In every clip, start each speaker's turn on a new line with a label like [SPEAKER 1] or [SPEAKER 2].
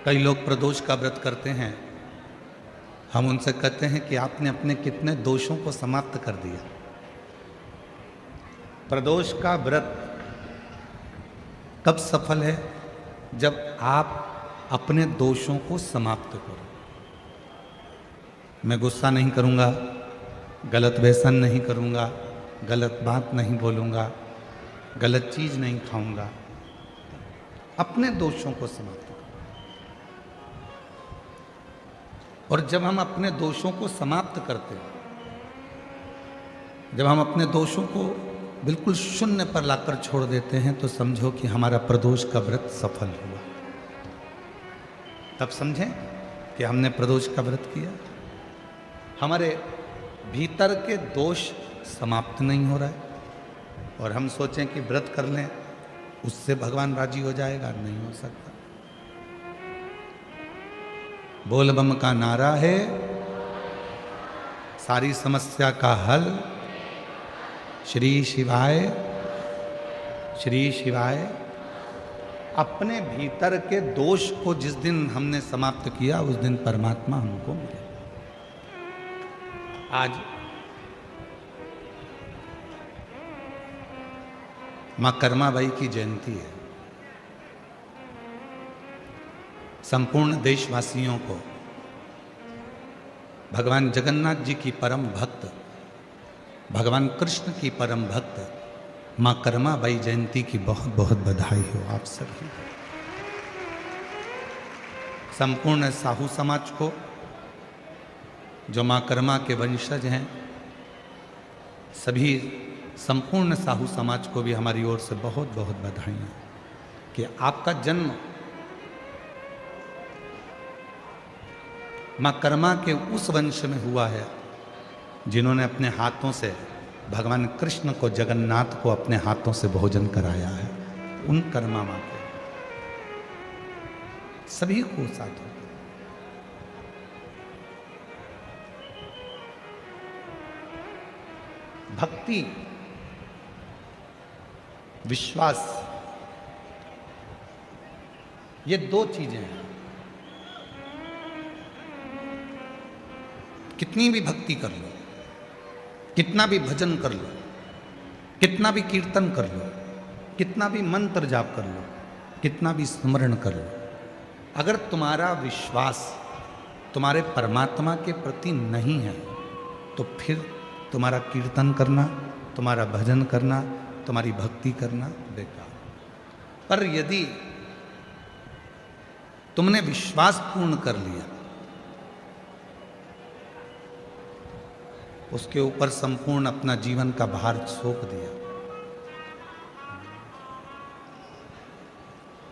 [SPEAKER 1] कई लोग प्रदोष का व्रत करते हैं। हम उनसे कहते हैं कि आपने अपने कितने दोषों को समाप्त कर दिया। प्रदोष का व्रत कब सफल है? जब आप अपने दोषों को समाप्त करो। मैं गुस्सा नहीं करूंगा, गलत व्यसन नहीं करूंगा, गलत बात नहीं बोलूंगा, गलत चीज नहीं खाऊंगा। अपने दोषों को समाप्त करो। और जब हम अपने दोषों को समाप्त करते हैं, जब हम अपने दोषों को बिल्कुल शून्य पर लाकर छोड़ देते हैं, तो समझो कि हमारा प्रदोष का व्रत सफल हुआ। तब समझें कि हमने प्रदोष का व्रत किया। हमारे भीतर के दोष समाप्त नहीं हो रहा है और हम सोचें कि व्रत कर लें, उससे भगवान राजी हो जाएगा। नहीं हो सकता। बोल बम का नारा है सारी समस्या का हल। श्री शिवाय, श्री शिवाय। अपने भीतर के दोष को जिस दिन हमने समाप्त किया, उस दिन परमात्मा हमको मिले। आज मां कर्माबाई की जयंती है। संपूर्ण देशवासियों को भगवान जगन्नाथ जी की परम भक्त, भगवान कृष्ण की परम भक्त मां कर्माबाई जयंती की बहुत बहुत बधाई हो आप सभी। संपूर्ण साहू समाज को, जो मां कर्मा के वंशज हैं, सभी संपूर्ण साहू समाज को भी हमारी ओर से बहुत बहुत बधाइयाँ कि आपका जन्म मां कर्मा के उस वंश में हुआ है जिन्होंने अपने हाथों से भगवान कृष्ण को, जगन्नाथ को अपने हाथों से भोजन कराया है। उन कर्मा मां के सभी को साथ हो। भक्ति, विश्वास, ये दो चीजें हैं। कितनी भी भक्ति कर लो, कितना भी भजन कर लो, कितना भी कीर्तन कर लो, कितना भी मंत्र जाप कर लो, कितना भी स्मरण कर लो, अगर तुम्हारा विश्वास तुम्हारे परमात्मा के प्रति नहीं है, तो फिर तुम्हारा कीर्तन करना, तुम्हारा भजन करना, तुम्हारी भक्ति करना बेकार। पर यदि तुमने विश्वास पूर्ण कर लिया, उसके ऊपर संपूर्ण अपना जीवन का भार सौंप दिया,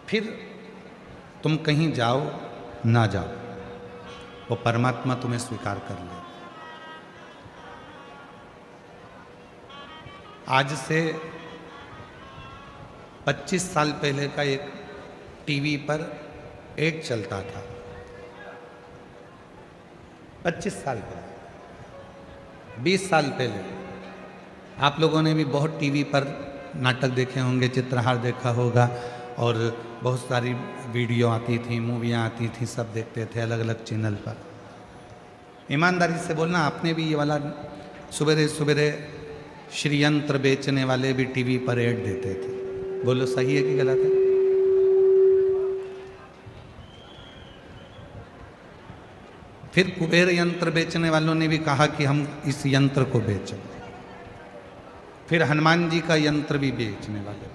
[SPEAKER 1] फिर तुम कहीं जाओ ना जाओ, वो परमात्मा तुम्हें स्वीकार कर ले। आज से 25 साल पहले का एक टीवी पर एड चलता था। 25 साल पहले, 20 साल पहले आप लोगों ने भी बहुत टीवी पर नाटक देखे होंगे, चित्रहार देखा होगा, और बहुत सारी वीडियो आती थी, मूवियाँ आती थी, सब देखते थे अलग अलग चैनल पर। ईमानदारी से बोलना, आपने भी ये वाला सुबेरे सुबेरे श्री यंत्र बेचने वाले भी टीवी पर ऐड देते थे। बोलो सही है कि गलत है? फिर कुबेर यंत्र बेचने वालों ने भी कहा कि हम इस यंत्र को बेचें। फिर हनुमान जी का यंत्र भी बेचने वाले,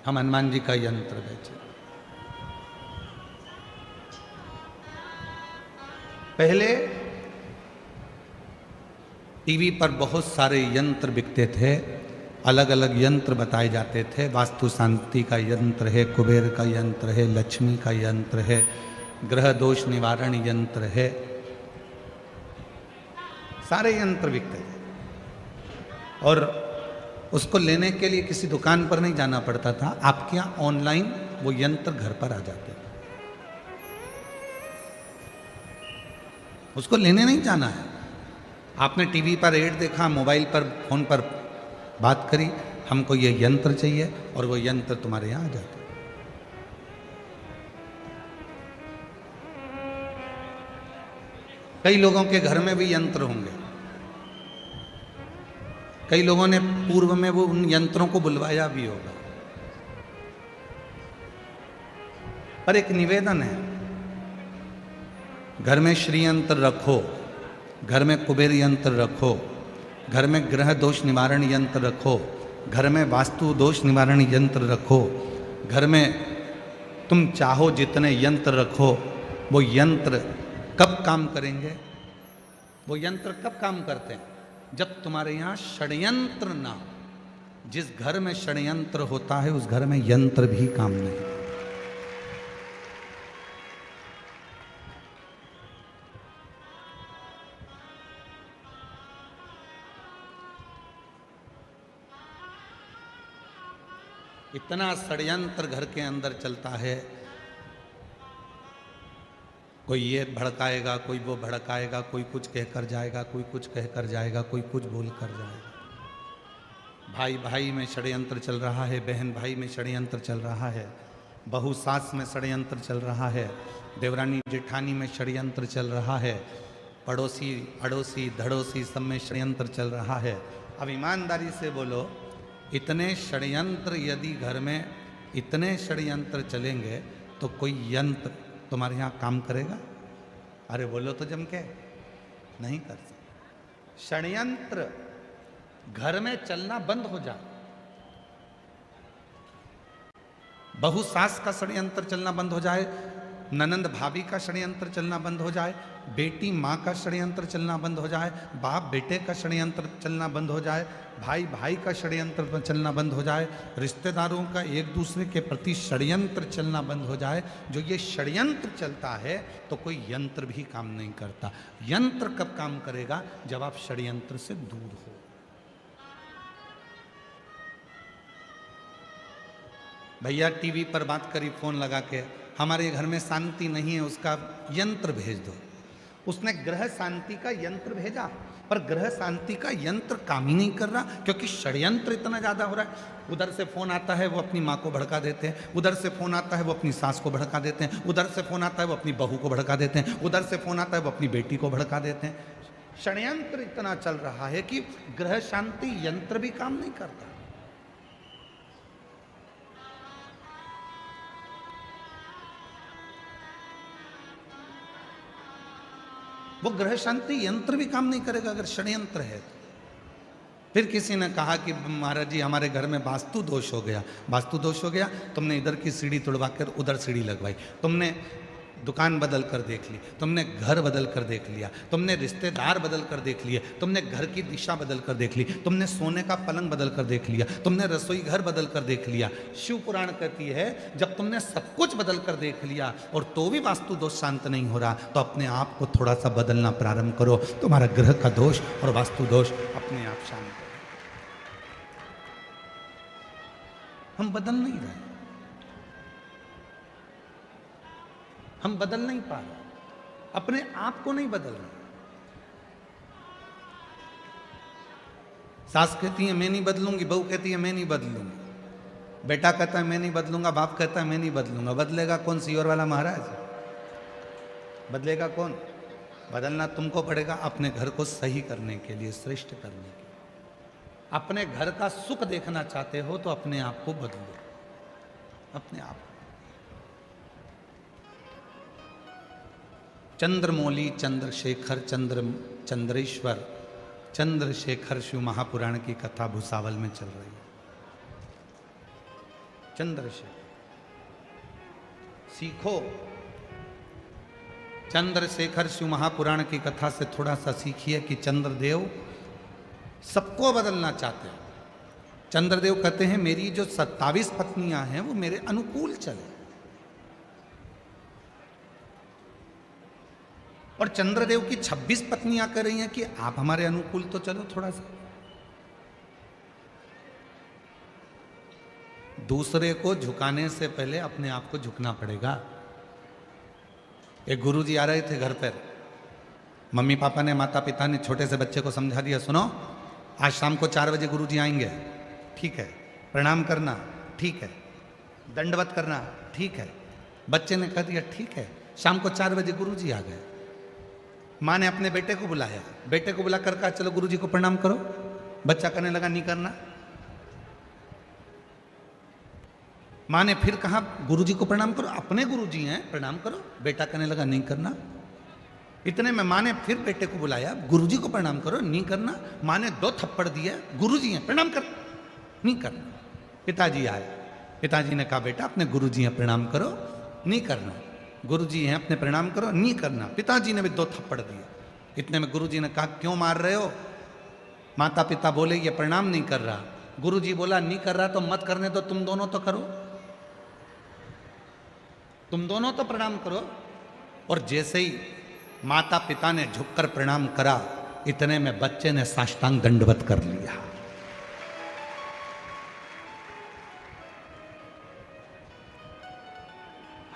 [SPEAKER 1] हम हनुमान जी का यंत्र बेचें। पहले टीवी पर बहुत सारे यंत्र बिकते थे, अलग अलग यंत्र बताए जाते थे। वास्तु शांति का यंत्र है, कुबेर का यंत्र है, लक्ष्मी का यंत्र है, ग्रह दोष निवारण यंत्र है, सारे यंत्र बिकते थे। और उसको लेने के लिए किसी दुकान पर नहीं जाना पड़ता था, आपके यहाँ ऑनलाइन वो यंत्र घर पर आ जाते थे। उसको लेने नहीं जाना है। आपने टीवी पर ऐड देखा, मोबाइल पर, फोन पर बात करी, हमको ये यंत्र चाहिए, और वो यंत्र तुम्हारे यहाँ आ जाता है। कई लोगों के घर में भी यंत्र होंगे, कई लोगों ने पूर्व में वो उन यंत्रों को बुलवाया भी होगा। पर एक निवेदन है, घर में श्री यंत्र रखो, घर में कुबेर यंत्र रखो, घर में ग्रह दोष निवारण यंत्र रखो, घर में वास्तु दोष निवारण यंत्र रखो, घर में तुम चाहो जितने यंत्र रखो, वो यंत्र कब काम करेंगे? वो यंत्र कब काम करते हैं? जब तुम्हारे यहाँ षड्यंत्र ना हो। जिस घर में षड्यंत्र होता है उस घर में यंत्र भी काम नहीं। इतना षड्यंत्र घर के अंदर चलता है, कोई ये भड़काएगा, कोई वो भड़काएगा, कोई कुछ कहकर जाएगा, कोई कुछ कहकर जाएगा, कोई कुछ बोल कर जाएगा। भाई भाई में षड्यंत्र चल रहा है, बहन भाई में षड्यंत्र चल रहा है, बहू सास में षड्यंत्र चल रहा है, देवरानी जेठानी में षड्यंत्र चल रहा है, पड़ोसी अड़ोसी धड़ोसी सब में षड्यंत्र चल रहा है। अब ईमानदारी से बोलो, इतने षड्यंत्र यदि घर में इतने षड्यंत्र चलेंगे तो कोई यंत्र तुम्हारे यहाँ काम करेगा? अरे बोलो तो जम के, नहीं कर सकते। षड्यंत्र घर में चलना बंद हो जाए, बहू सास का षड्यंत्र चलना बंद हो जाए, ननंद भाभी का षड्यंत्र चलना बंद हो जाए, बेटी माँ का षड्यंत्र चलना बंद हो जाए, बाप बेटे का षड्यंत्र चलना बंद हो जाए, भाई भाई का षड्यंत्र चलना बंद हो जाए, रिश्तेदारों का एक दूसरे के प्रति षड्यंत्र चलना बंद हो जाए। जो ये षड्यंत्र चलता है तो कोई यंत्र भी काम नहीं करता। यंत्र कब काम करेगा? जब आप षड्यंत्र से दूर हो। भैया टीवी पर बात करी फोन लगा के, हमारे घर में शांति नहीं है, उसका यंत्र भेज दो। उसने ग्रह शांति का यंत्र भेजा, पर ग्रह शांति का यंत्र काम ही नहीं कर रहा, क्योंकि षड्यंत्र इतना ज्यादा हो रहा है। उधर से फोन आता है वो अपनी माँ को भड़का देते हैं, उधर से फोन आता है वो अपनी सास को भड़का देते हैं, उधर से फोन आता है वो अपनी बहू को भड़का देते हैं, उधर से फोन आता है वो अपनी बेटी को भड़का देते हैं। षड्यंत्र इतना चल रहा है कि ग्रह शांति यंत्र भी काम नहीं करता। वो ग्रह शांति यंत्र भी काम नहीं करेगा अगर षड्यंत्र है तो। फिर किसी ने कहा कि महाराज जी हमारे घर में वास्तु दोष हो गया। वास्तु दोष हो गया, तुमने इधर की सीढ़ी तोड़वा कर उधर सीढ़ी लगवाई, तुमने दुकान बदल कर देख ली, तुमने घर बदल कर देख लिया, तुमने रिश्तेदार बदल कर देख लिए, तुमने घर की दिशा बदल कर देख ली, तुमने सोने का पलंग बदल कर देख लिया, तुमने रसोई घर बदल कर देख लिया। शिव पुराण कहती है जब तुमने सब कुछ बदल कर देख लिया और तो भी वास्तु दोष शांत नहीं हो रहा, तो अपने आप को थोड़ा सा बदलना प्रारंभ करो, तुम्हारा ग्रह का दोष और वास्तु दोष अपने आप शांत हो। हम बदल नहीं रहे, हम बदल नहीं पा रहे, अपने आप को नहीं बदल रहे। सास कहती है मैं नहीं बदलूंगी, बहू कहती है मैं नहीं बदलूंगी, बेटा कहता है मैं नहीं बदलूंगा, बाप कहता है मैं नहीं बदलूंगा। बदलेगा कौन? सीवर वाला महाराज बदलेगा कौन? बदलना तुमको पड़ेगा अपने घर को सही करने के लिए, श्रेष्ठ करने के लिए। अपने घर का सुख देखना चाहते हो तो अपने आप को बदलो, अपने आप। चंद्रमौली चंद्रशेखर चंद्रेश्वर चंद्रशेखर शिव महापुराण की कथा भुसावल में चल रही है। चंद्रशेखर सीखो, चंद्रशेखर शिव महापुराण की कथा से थोड़ा सा सीखिए कि चंद्रदेव सबको बदलना चाहते हैं। चंद्रदेव कहते हैं मेरी जो 27 पत्नियां हैं वो मेरे अनुकूल चले, और चंद्रदेव की 26 पत्नियां कह रही हैं कि आप हमारे अनुकूल तो चलो थोड़ा सा। दूसरे को झुकाने से पहले अपने आप को झुकना पड़ेगा। एक गुरुजी आ रहे थे घर पर, मम्मी पापा ने, माता पिता ने छोटे से बच्चे को समझा दिया, सुनो आज शाम को 4 बजे गुरुजी आएंगे, ठीक है, प्रणाम करना ठीक है, दंडवत करना ठीक है। बच्चे ने कह दिया ठीक है। शाम को 4 बजे गुरुजी आ गए। माँ ने अपने बेटे को बुलाया, बेटे को बुला कर कहा चलो गुरुजी को प्रणाम करो। बच्चा करने लगा नहीं करना। माँ ने फिर कहा गुरुजी को प्रणाम करो, अपने गुरुजी हैं प्रणाम करो। बेटा करने लगा नहीं करना। इतने में माँ ने फिर बेटे को बुलाया, गुरुजी को प्रणाम करो, नहीं करना। माँ ने 2 थप्पड़ दिए, गुरुजी हैं प्रणाम कर, नहीं करना। पिताजी आए, पिताजी ने कहा बेटा अपने गुरुजी हैं प्रणाम करो, नहीं करना। गुरुजी हैं अपने प्रणाम करो, नहीं करना। पिताजी ने भी 2 थप्पड़ दिए। इतने में गुरुजी ने कहा क्यों मार रहे हो? माता पिता बोले ये प्रणाम नहीं कर रहा। गुरुजी बोला नहीं कर रहा तो मत करने दो, तुम दोनों तो करो, तुम दोनों तो प्रणाम करो। और जैसे ही माता पिता ने झुककर प्रणाम करा, इतने में बच्चे ने साष्टांग दंडवत कर लिया।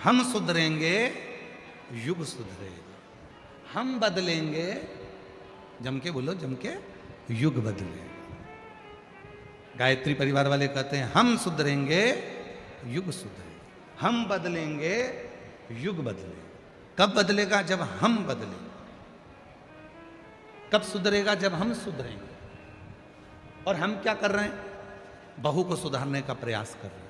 [SPEAKER 1] हम सुधरेंगे, युग सुधरेगा। हम बदलेंगे, जम के बोलो, जम के, युग बदलेगा। गायत्री परिवार वाले कहते हैं हम सुधरेंगे, युग सुधरेगा। हम बदलेंगे, युग बदलेगा। कब बदलेगा? जब हम बदलेंगे। कब सुधरेगा? जब हम सुधरेंगे। और हम क्या कर रहे हैं? बहू को सुधारने का प्रयास कर रहे हैं।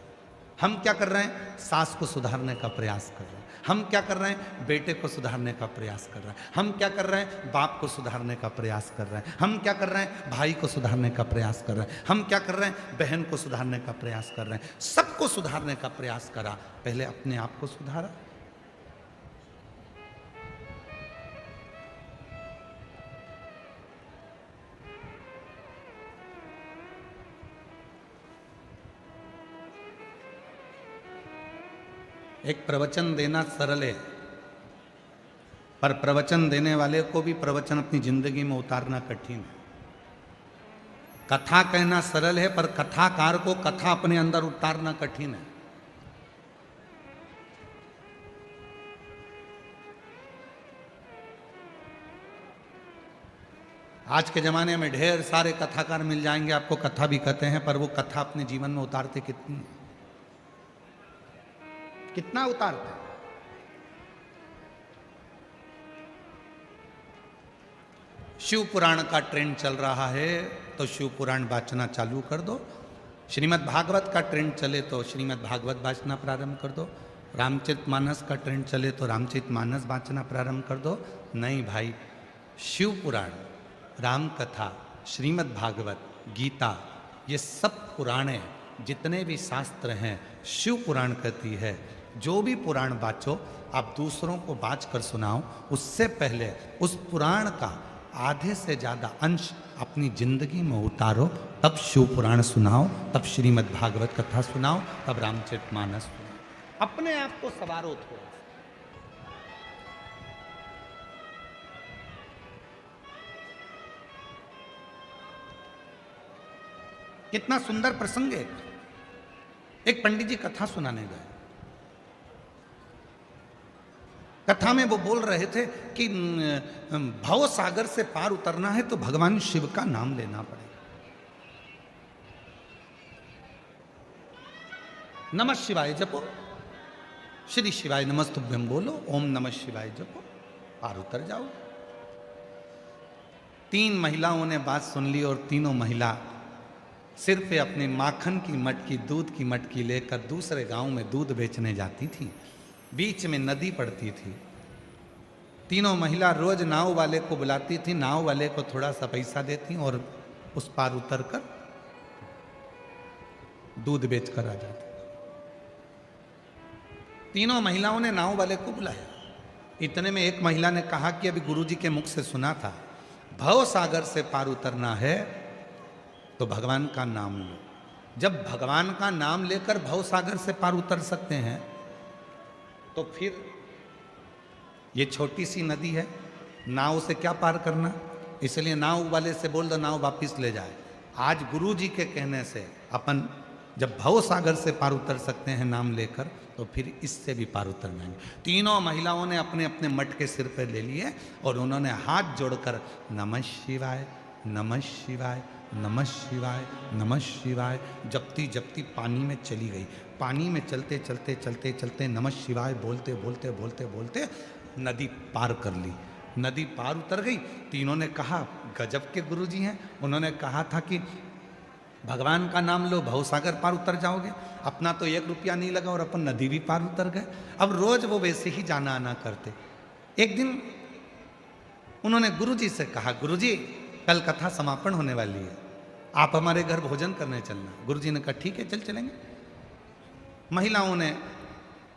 [SPEAKER 1] हम क्या कर रहे हैं? सास को सुधारने का प्रयास कर रहे हैं। हम क्या कर रहे हैं? बेटे को सुधारने का प्रयास कर रहे हैं। हम क्या कर रहे हैं? बाप को सुधारने का प्रयास कर रहे हैं। हम क्या कर रहे हैं? भाई को सुधारने का प्रयास कर रहे हैं। हम क्या कर रहे हैं? बहन को सुधारने का प्रयास कर रहे हैं। सबको सुधारने का प्रयास करा, पहले अपने आप को सुधारा। एक प्रवचन देना सरल है, पर प्रवचन देने वाले को भी प्रवचन अपनी जिंदगी में उतारना कठिन है। कथा कहना सरल है, पर कथाकार को कथा अपने अंदर उतारना कठिन है। आज के जमाने में ढेर सारे कथाकार मिल जाएंगे, आपको कथा भी कहते हैं, पर वो कथा अपने जीवन में उतारते कितनी, कितना उतारते हैं? शिव पुराण का ट्रेंड चल रहा है तो शिव पुराण वाचना चालू कर दो। श्रीमद् भागवत का ट्रेंड चले तो श्रीमद् भागवत वाचना प्रारंभ कर दो। रामचरितमानस का ट्रेंड चले तो रामचरितमानस वाचना प्रारंभ कर दो। नहीं भाई, शिव पुराण, राम कथा, श्रीमद् भागवत, गीता, ये सब पुराणे, जितने भी शास्त्र हैं, शिव पुराण कहती है जो भी पुराण बाचो आप दूसरों को बाच कर सुनाओ, उससे पहले उस पुराण का आधे से ज़्यादा अंश अपनी जिंदगी में उतारो, तब शिव पुराण सुनाओ, तब श्रीमद् भागवत कथा सुनाओ, तब रामचरितमानस सुनाओ। अपने आप को सवारो थोड़ा। कितना सुंदर प्रसंग है। एक पंडित जी कथा सुनाने गए। कथा में वो बोल रहे थे कि भव सागर से पार उतरना है तो भगवान शिव का नाम लेना पड़ेगा। नमः शिवाय जपो, श्री शिवाय नमस्तुभ्यम बोलो, ओम नमः शिवाय जपो, पार उतर जाओ। 3 महिलाओं ने बात सुन ली और तीनों महिला सिर पे अपनी माखन की मटकी, दूध की मटकी लेकर दूसरे गांव में दूध बेचने जाती थी। बीच में नदी पड़ती थी। तीनों महिला रोज नाव वाले को बुलाती थी, नाव वाले को थोड़ा सा पैसा देती और उस पार उतरकर दूध बेचकर आ जाती। तीनों महिलाओं ने नाव वाले को बुलाया। इतने में एक महिला ने कहा कि अभी गुरुजी के मुख से सुना था, भव सागर से पार उतरना है तो भगवान का नाम लो। जब भगवान का नाम लेकर भव सागर से पार उतर सकते हैं तो फिर ये छोटी सी नदी है, नाव से क्या पार करना। इसलिए नाव वाले से बोल दो नाव वापस ले जाए। आज गुरु जी के कहने से अपन जब भव सागर से पार उतर सकते हैं नाम लेकर, तो फिर इससे भी पार उतर जाएंगे। तीनों महिलाओं ने अपने अपने मट के सिर पर ले लिए और उन्होंने हाथ जोड़कर नमः शिवाय, नमः शिवाय, नमः शिवाय, नमः शिवाय जपती जपती पानी में चली गई। पानी में चलते चलते चलते चलते नमः शिवाय बोलते बोलते बोलते बोलते नदी पार कर ली। नदी पार उतर गई। तीनों ने कहा गजब के गुरुजी हैं, उन्होंने कहा था कि भगवान का नाम लो भवसागर पार उतर जाओगे, अपना तो 1 रुपया नहीं लगा और अपन नदी भी पार उतर गए। अब रोज वो वैसे ही जाना आना करते। एक दिन उन्होंने गुरुजी से कहा गुरुजी कल कथा समापन होने वाली है, आप हमारे घर भोजन करने चलना। गुरुजी ने कहा ठीक है चल चलेंगे। महिलाओं ने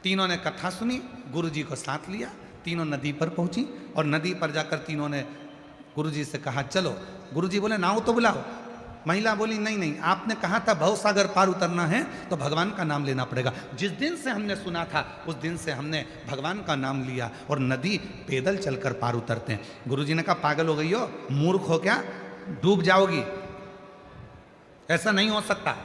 [SPEAKER 1] तीनों ने कथा सुनी, गुरुजी को साथ लिया, तीनों नदी पर पहुंची और नदी पर जाकर तीनों ने गुरुजी से कहा चलो। गुरुजी बोले नाव तो बुलाओ। महिला बोली नहीं नहीं, आपने कहा था भवसागर पार उतरना है तो भगवान का नाम लेना पड़ेगा। जिस दिन से हमने सुना था उस दिन से हमने भगवान का नाम लिया और नदी पैदल चलकर पार उतरते हैं। गुरुजी ने कहा पागल हो गई हो, मूर्ख हो क्या, डूब जाओगी, ऐसा नहीं हो सकता।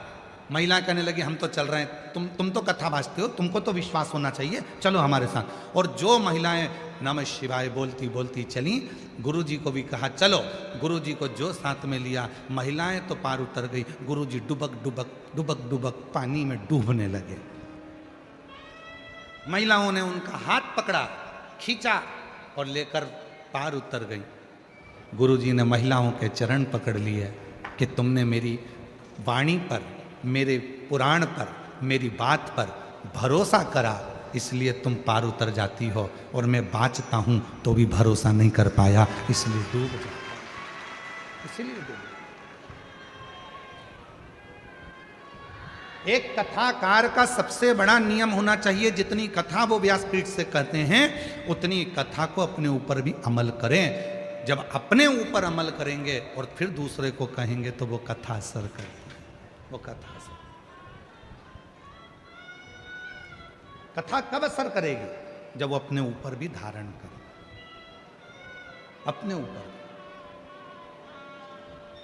[SPEAKER 1] महिला कहने लगी हम तो चल रहे हैं, तुम तो कथा भाजते हो, तुमको तो विश्वास होना चाहिए, चलो हमारे साथ। और जो महिलाएं नमः शिवाय बोलती बोलती चली, गुरुजी को भी कहा चलो। गुरुजी को जो साथ में लिया, महिलाएं तो पार उतर गई, गुरुजी डुबक डुबक डुबक डुबक पानी में डूबने लगे। महिलाओं ने उनका हाथ पकड़ा, खींचा और लेकर पार उतर गई। गुरुजी ने महिलाओं के चरण पकड़ लिए कि तुमने मेरी वाणी पर, मेरे पुराण पर, मेरी बात पर भरोसा करा, इसलिए तुम पार उतर जाती हो, और मैं बाँचता हूं तो भी भरोसा नहीं कर पाया, इसलिए डूब जाता, इसलिए डूब। एक कथाकार का सबसे बड़ा नियम होना चाहिए, जितनी कथा वो व्यासपीठ से कहते हैं उतनी कथा को अपने ऊपर भी अमल करें। जब अपने ऊपर अमल करेंगे और फिर दूसरे को कहेंगे तो वो कथा असर करेगी, वो कथा असर। कथा कब असर करेगी? जब वो अपने ऊपर भी धारण करे, अपने ऊपर।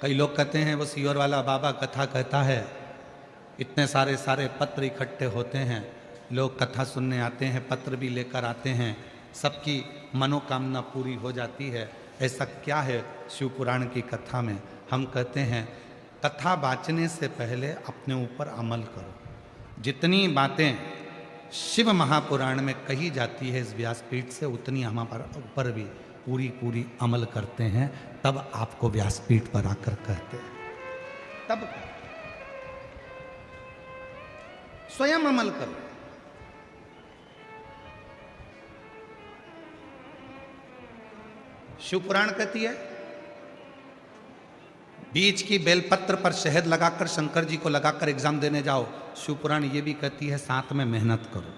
[SPEAKER 1] कई लोग कहते हैं वो सीहोर वाला बाबा कथा कहता है, इतने सारे पत्र इकट्ठे होते हैं, लोग कथा सुनने आते हैं, पत्र भी लेकर आते हैं, सबकी मनोकामना पूरी हो जाती है। ऐसा क्या है शिव पुराण की कथा में? हम कहते हैं कथा वाचने से पहले अपने ऊपर अमल करो। जितनी बातें शिव महापुराण में कही जाती है इस व्यासपीठ से, उतनी हमारे ऊपर भी पूरी पूरी अमल करते हैं, तब आपको व्यासपीठ पर आकर कहते हैं, तब स्वयं अमल करो। शिव पुराण कहती है बीच की बेलपत्र पर शहद लगाकर शंकर जी को लगाकर एग्जाम देने जाओ। शिव पुराण ये भी कहती है साथ में मेहनत करो,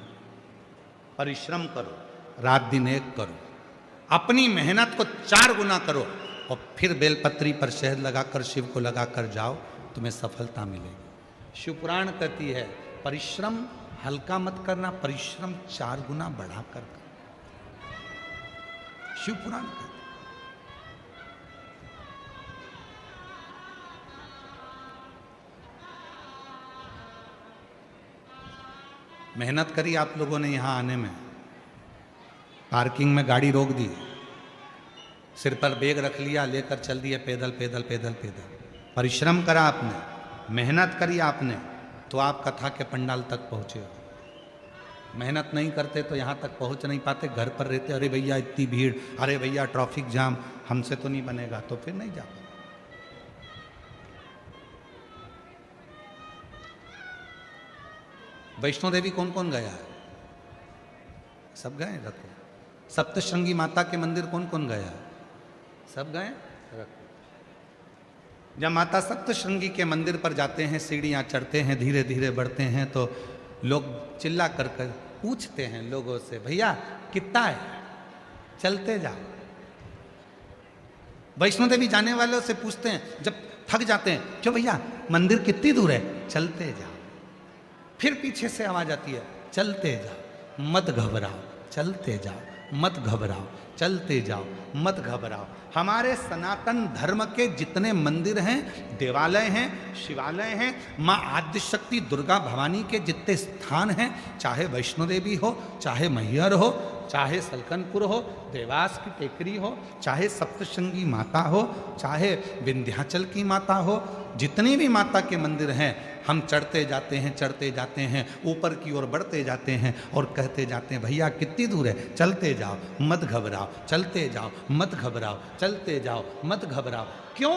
[SPEAKER 1] परिश्रम करो, रात दिन एक करो, अपनी मेहनत को 4 गुना करो और फिर बेलपत्री पर शहद लगाकर शिव को लगाकर जाओ, तुम्हें सफलता मिलेगी। शिव पुराण कहती है परिश्रम हल्का मत करना, परिश्रम 4 गुना बढ़ाकर करना। शिव पुराण कहती है। मेहनत करी आप लोगों ने यहाँ आने में, पार्किंग में गाड़ी रोक दी, सिर पर बैग रख लिया, लेकर चल दिए पैदल पैदल पैदल पैदल। परिश्रम करा आपने, मेहनत करी आपने, तो आप कथा के पंडाल तक पहुँचे हो। मेहनत नहीं करते तो यहाँ तक पहुँच नहीं पाते, घर पर रहते अरे भैया इतनी भीड़, अरे भैया ट्रैफिक जाम, हमसे तो नहीं बनेगा, तो फिर नहीं जा पाते। वैष्णो देवी कौन कौन गया है? सब गए? रखो। सप्तशृंगी माता के मंदिर कौन कौन गया है? सब गए? रखो। जब माता सप्तशृंगी के मंदिर पर जाते हैं, सीढ़ियाँ चढ़ते हैं, धीरे धीरे बढ़ते हैं, तो लोग चिल्ला कर पूछते हैं लोगों से, भैया कितना है? चलते जाओ। वैष्णो देवी जाने वालों से पूछते हैं, जब थक जाते हैं, क्यों भैया मंदिर कितनी दूर है? चलते जाओ। फिर पीछे से आवाज आती है, चलते जाओ, मत घबराओ, चलते जाओ, मत घबराओ, चलते जाओ, मत घबराओ। हमारे सनातन धर्म के जितने मंदिर हैं, देवालय हैं, शिवालय हैं, माँ आद्यशक्ति दुर्गा भवानी के जितने स्थान हैं, चाहे वैष्णो देवी हो, चाहे मैहर हो, चाहे सलकनपुर हो, देवास की टेकरी हो, चाहे सप्तशृंगी माता हो, चाहे विंध्याचल की माता हो, जितनी भी माता के मंदिर हैं, हम चढ़ते जाते हैं, ऊपर की ओर बढ़ते जाते हैं और कहते जाते हैं भैया कितनी दूर है, चलते जाओ मत घबराओ, चलते जाओ मत घबराओ, चलते जाओ मत घबराओ। क्यों?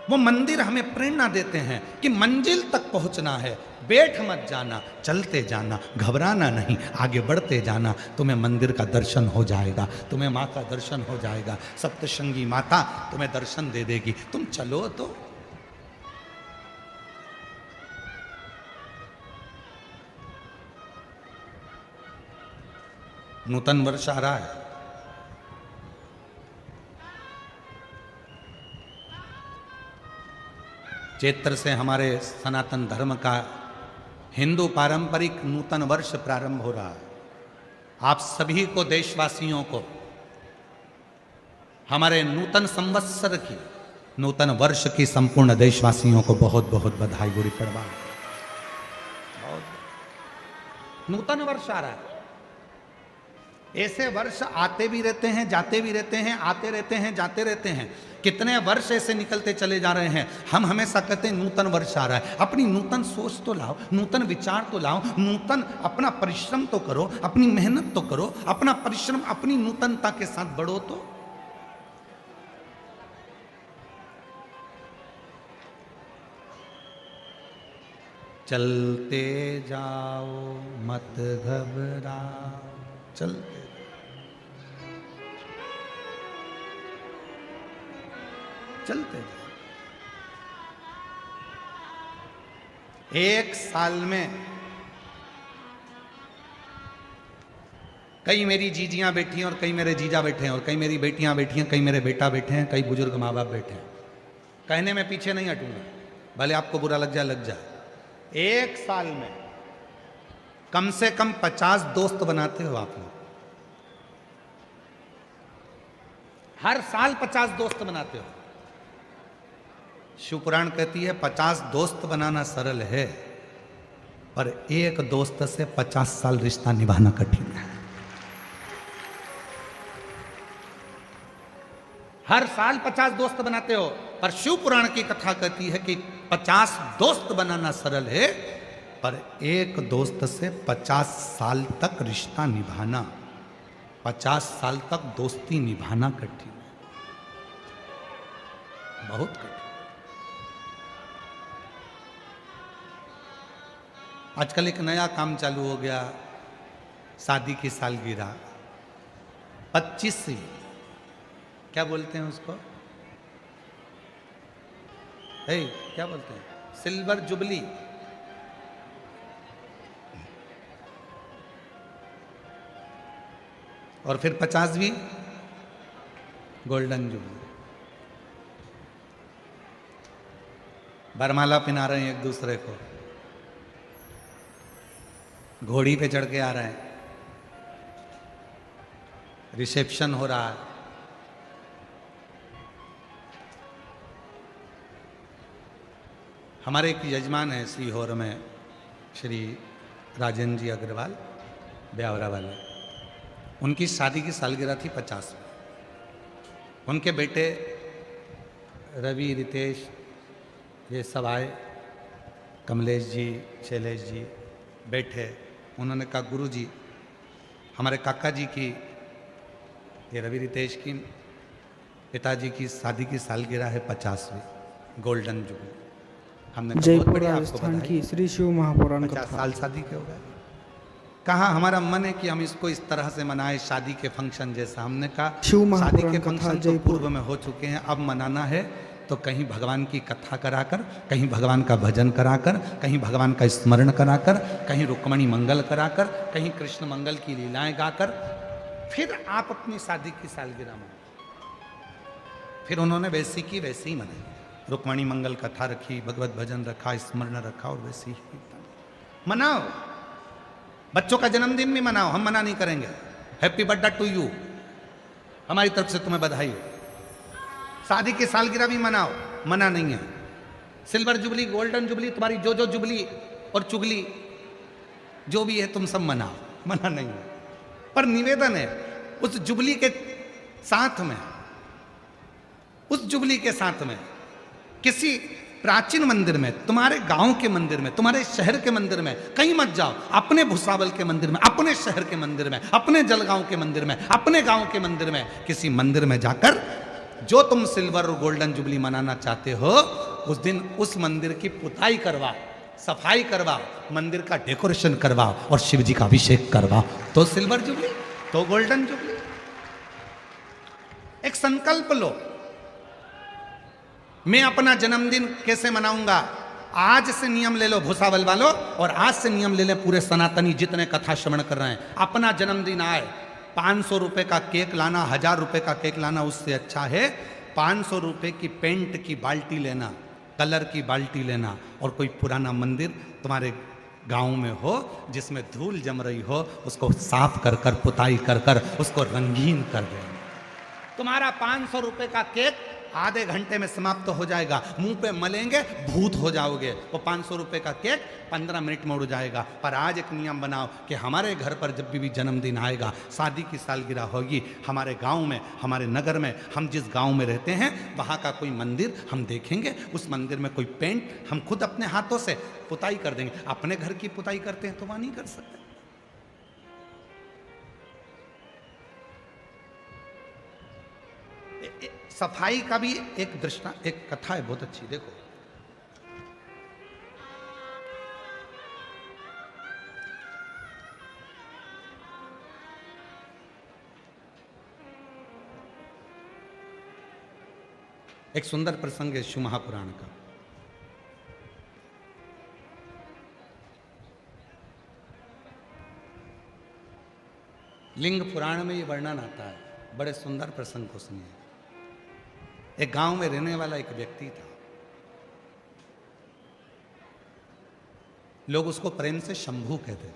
[SPEAKER 1] वो मंदिर हमें प्रेरणा देते हैं कि मंजिल तक पहुंचना है, बैठ मत जाना, चलते जाना, घबराना नहीं, आगे बढ़ते जाना, तुम्हें मंदिर का दर्शन हो जाएगा, तुम्हें माँ का दर्शन हो जाएगा, सप्तशृंगी माता तुम्हें दर्शन दे देगी, तुम चलो तो। नूतन वर्ष आ रहा है, चैत्र से हमारे सनातन धर्म का हिंदू पारंपरिक नूतन वर्ष प्रारंभ हो रहा है। आप सभी को, देशवासियों को, हमारे नूतन संवत्सर की, नूतन वर्ष की संपूर्ण देशवासियों को बहुत बहुत बधाई, गुड़ी पड़वा। नूतन वर्ष आ रहा है। ऐसे वर्ष आते भी रहते हैं, जाते भी रहते हैं, आते रहते हैं, जाते रहते हैं। कितने वर्ष ऐसे निकलते चले जा रहे हैं। हम हमेशा कहते हैं नूतन वर्ष आ रहा है। अपनी नूतन सोच तो लाओ, नूतन विचार तो लाओ, नूतन अपना परिश्रम तो करो, अपनी मेहनत तो करो, अपना परिश्रम अपनी नूतनता के साथ बढ़ो तो। चलते जाओ मत घबराओ, चलते चलते जाओ। एक साल में कई मेरी जीजियां बैठी हैं और कई मेरे जीजा बैठे हैं, और कई मेरी बेटियां बैठी हैं, कई मेरे बेटा बैठे हैं, कई बुजुर्ग माँ बाप बैठे हैं। कहने में पीछे नहीं हटूंगा, भले आपको बुरा लग जाए, लग जाए। एक साल में कम से कम 50 दोस्त बनाते हो आप लोग। हर साल 50 दोस्त बनाते हो। शिवपुराण कहती है 50 दोस्त बनाना सरल है, पर एक दोस्त से 50 साल रिश्ता निभाना कठिन है। हर साल 50 दोस्त बनाते हो, पर शिवपुराण की कथा कहती है कि 50 दोस्त बनाना सरल है, पर एक दोस्त से 50 साल तक रिश्ता निभाना, 50 साल तक दोस्ती निभाना कठिन है, बहुत कठिन। आजकल एक नया काम चालू हो गया, शादी की सालगिरह 25, क्या बोलते हैं उसको, क्या बोलते हैं, सिल्वर जुबली। और फिर 50वीं गोल्डन जुबली। बरमाला पिना रहे हैं एक दूसरे को, घोड़ी पे चढ़ के आ रहे हैं, रिसेप्शन हो रहा है। हमारे एक यजमान है सीहोर में, श्री राजेंद्र जी अग्रवाल, ब्यावरा वाले, उनकी शादी की सालगिरह थी 50 में। उनके बेटे रवि, रितेश, ये सब आए, कमलेश जी, शैलेश जी बैठे। उन्होंने कहा गुरु जी, हमारे काका जी की, ये रवि रितेश की पिताजी की शादी की सालगिरह है 50वीं गोल्डन जुबली। हमने
[SPEAKER 2] जयपुर राजस्थान की श्री शिव महापुराण
[SPEAKER 1] 50 साल शादी के हो गए। कहा हमारा मन है कि हम इसको इस तरह से मनाएं, शादी के फंक्शन जैसा। हमने कहा शादी के फंक्शन तो पूर्व में हो चुके हैं, अब मनाना है तो कहीं भगवान की कथा कराकर, कहीं भगवान का भजन कराकर, कहीं भगवान का स्मरण कराकर, कहीं रुक्मणी मंगल कराकर, कहीं कृष्ण मंगल की लीलाएं गाकर, फिर आप अपनी शादी की सालगिरह मनाओ। फिर उन्होंने वैसी की वैसी ही मनाई, रुक्मणी मंगल कथा रखी, भगवत भजन रखा, स्मरण रखा, और वैसी ही मनाओ। बच्चों का जन्मदिन भी मनाओ, हम मना नहीं करेंगे। हैप्पी बर्थडे टू यू, हमारी तरफ से तुम्हें बधाई हो। शादी की सालगिरह भी मनाओ, मना नहीं है। सिल्वर जुबली, गोल्डन जुबली, तुम्हारी जो जो जुबली और चुगली जो भी है तुम सब मनाओ, मना नहीं है। पर निवेदन है उस जुबली के साथ में, उस जुबली के साथ में किसी प्राचीन मंदिर में, तुम्हारे गांव के मंदिर में, तुम्हारे शहर के मंदिर में कहीं मत जाओ, अपने भुसावल के मंदिर में, अपने शहर के मंदिर में, अपने जलगांव के मंदिर में, अपने गांव के मंदिर में, किसी मंदिर में जाकर जो तुम सिल्वर और गोल्डन जुबली मनाना चाहते हो उस दिन उस मंदिर की पुताई करवाओ, सफाई करवाओ, मंदिर का डेकोरेशन करवाओ और शिव जी का अभिषेक करवाओ, तो सिल्वर जुबली, तो गोल्डन जुबली। एक संकल्प लो, मैं अपना जन्मदिन कैसे मनाऊंगा, आज से नियम ले लो भुसावल वालों, और आज से नियम ले लें पूरे सनातनी जितने कथा श्रवण कर रहे हैं। अपना जन्मदिन आए, 500 रुपए का केक लाना, 1000 रुपए का केक लाना उससे अच्छा है 500 रुपए की पेंट की बाल्टी लेना, कलर की बाल्टी लेना, और कोई पुराना मंदिर तुम्हारे गांव में हो जिसमें धूल जम रही हो, उसको साफ कर कर पुताई कर कर उसको रंगीन कर देना। तुम्हारा 500 रुपए का केक आधे घंटे में समाप्त हो जाएगा, मुंह पे मलेंगे भूत हो जाओगे। वो 500 रुपए का केक 15 मिनट में उड़ जाएगा। पर आज एक नियम बनाओ कि हमारे घर पर जब भी जन्मदिन आएगा, शादी की सालगिरह होगी, हमारे गांव में, हमारे नगर में, हम जिस गांव में रहते हैं वहाँ का कोई मंदिर हम देखेंगे, उस मंदिर में कोई पेंट हम खुद अपने हाथों से पुताई कर देंगे। अपने घर की पुताई करते हैं तो वहाँ नहीं कर सकते। सफाई का भी एक दृष्टांत, एक कथा है बहुत अच्छी, देखो। एक सुंदर प्रसंग है शिव महापुराण का। लिंग पुराण में ये वर्णन आता है, बड़े सुंदर प्रसंग को सुनिए। एक गांव में रहने वाला एक व्यक्ति था, लोग उसको प्रेम से शंभू कहते थे।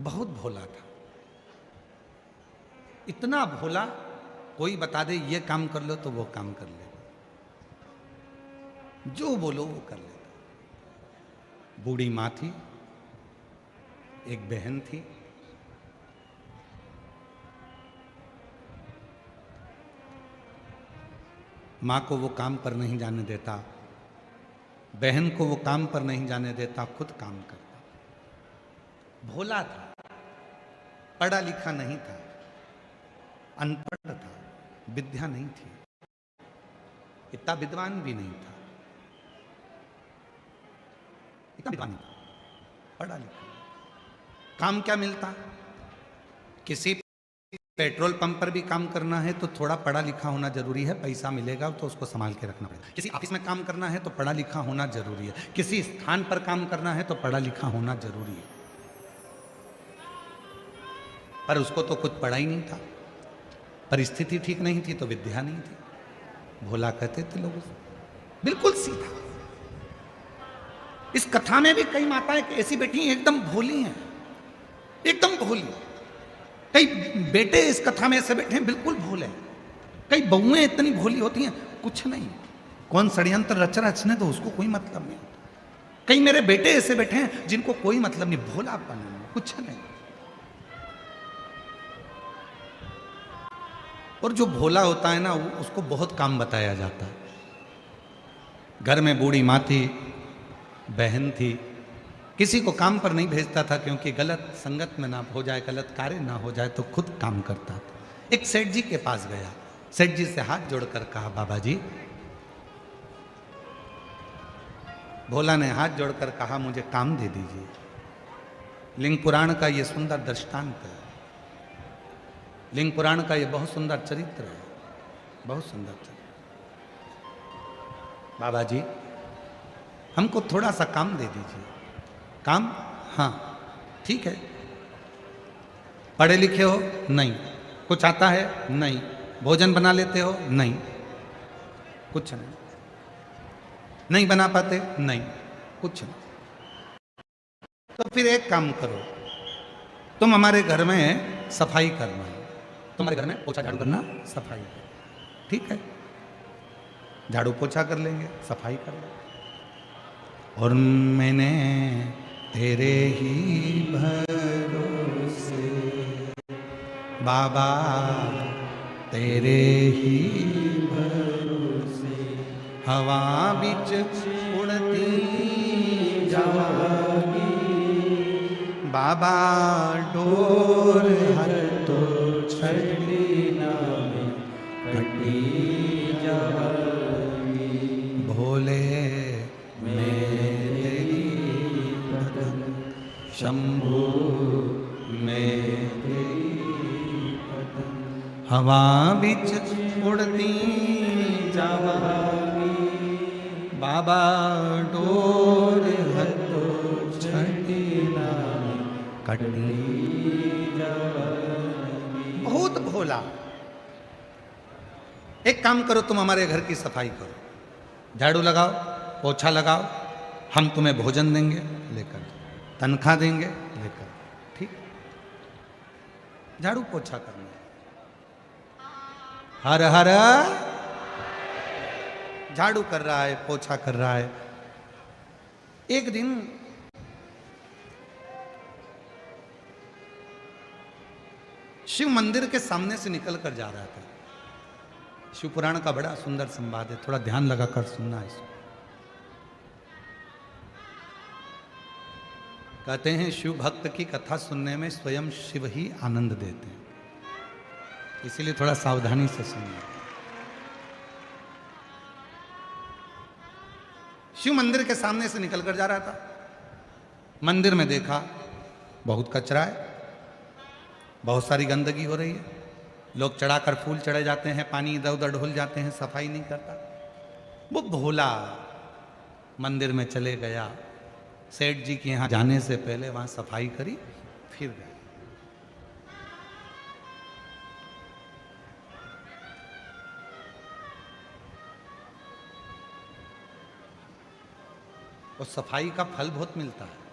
[SPEAKER 1] बहुत भोला था, इतना भोला कोई बता दे ये काम कर लो तो वो काम कर ले, जो बोलो वो कर लेता। बूढ़ी माँ थी, एक बहन थी, माँ को वो काम पर नहीं जाने देता, बहन को वो काम पर नहीं जाने देता, खुद काम करता। भोला था, पढ़ा लिखा नहीं था, अनपढ़ था, विद्या नहीं थी, इतना विद्वान भी नहीं था, इतना विद्वान नहीं था, पढ़ा लिखा। काम क्या मिलता? किसी पेट्रोल पंप पर भी काम करना है तो थोड़ा पढ़ा लिखा होना जरूरी है, पैसा मिलेगा तो उसको संभाल के रखना पड़ेगा। किसी ऑफिस में काम करना है तो पढ़ा लिखा होना जरूरी है, किसी स्थान पर काम करना है तो पढ़ा लिखा होना जरूरी है। पर उसको तो कुछ पढ़ा ही नहीं था, परिस्थिति ठीक नहीं थी तो विद्या नहीं थी। भोला कहते थे लोग उसे, बिल्कुल सीधा। इस कथा में भी कई माताएं ऐसी बैठी हैं एकदम भोली हैं, एकदम भोली। कई बेटे इस कथा में ऐसे बैठे हैं बिल्कुल भोले, कई बहुएं इतनी भोली होती हैं कुछ नहीं, कौन षड्यंत्र रचने तो उसको कोई मतलब नहीं। कई मेरे बेटे ऐसे बैठे हैं जिनको कोई मतलब नहीं, भोलापन नहीं, कुछ नहीं। और जो भोला होता है ना उसको बहुत काम बताया जाता है। घर में बूढ़ी माँ थी, बहन थी, किसी को काम पर नहीं भेजता था क्योंकि गलत संगत में ना हो जाए, गलत कार्य ना हो जाए, तो खुद काम करता था। एक सेठ जी के पास गया, सेठ जी से हाथ जोड़कर कहा, बाबा जी। भोला ने हाथ जोड़कर कहा, मुझे काम दे दीजिए। लिंग पुराण का ये सुंदर दृष्टांत है, लिंग पुराण का ये बहुत सुंदर चरित्र है, बहुत सुंदर चरित्र। बाबा जी हमको थोड़ा सा काम दे दीजिए। काम? हाँ ठीक है। पढ़े लिखे हो? नहीं। कुछ आता है? नहीं। भोजन बना लेते हो? नहीं। कुछ नहीं। नहीं बना पाते? नहीं। कुछ नहीं। तो फिर एक काम करो, तुम हमारे घर में सफाई करना, तुम्हारे घर में पोछा झाड़ू करना, सफाई। ठीक है, झाड़ू पोछा कर लेंगे, सफाई कर लेंगे। और मैंने तेरे ही भरोसे बाबा तेरे ही भरोसे हवा बिच उड़ती जावागी बाबा डोर हर तो छड़ी नामे कटी जावागी भोले मैं तेरी पतंग शंभू मैं तेरी पतंग हवा बिच उड़ती जावागी बाबा डोर हतो छड़ी नामे कटी जावागी बहुत भोला। एक काम करो, तुम हमारे घर की सफाई करो, झाड़ू लगाओ, पोछा लगाओ, हम तुम्हें भोजन देंगे लेकर, तनख्वाह देंगे लेकर, ठीक? झाड़ू पोछा करना। हर हर झाड़ू कर रहा है, पोछा कर रहा है। एक दिन शिव मंदिर के सामने से निकल कर जा रहा था। शिव पुराण का बड़ा सुंदर संवाद है, थोड़ा ध्यान लगाकर सुनना है इसको। कहते हैं शिव भक्त की कथा सुनने में स्वयं शिव ही आनंद देते हैं, इसीलिए थोड़ा सावधानी से सुनना। शिव मंदिर के सामने से निकलकर जा रहा था। मंदिर में देखा बहुत कचरा है, बहुत सारी गंदगी हो रही है, लोग चढ़ाकर फूल चढ़े जाते हैं, पानी इधर उधर ढुल जाते हैं, सफाई नहीं करता। वो भोला मंदिर में चले गया, सेठ जी के यहाँ जाने से पहले वहाँ सफाई करी, फिर गया। और सफाई का फल बहुत मिलता है।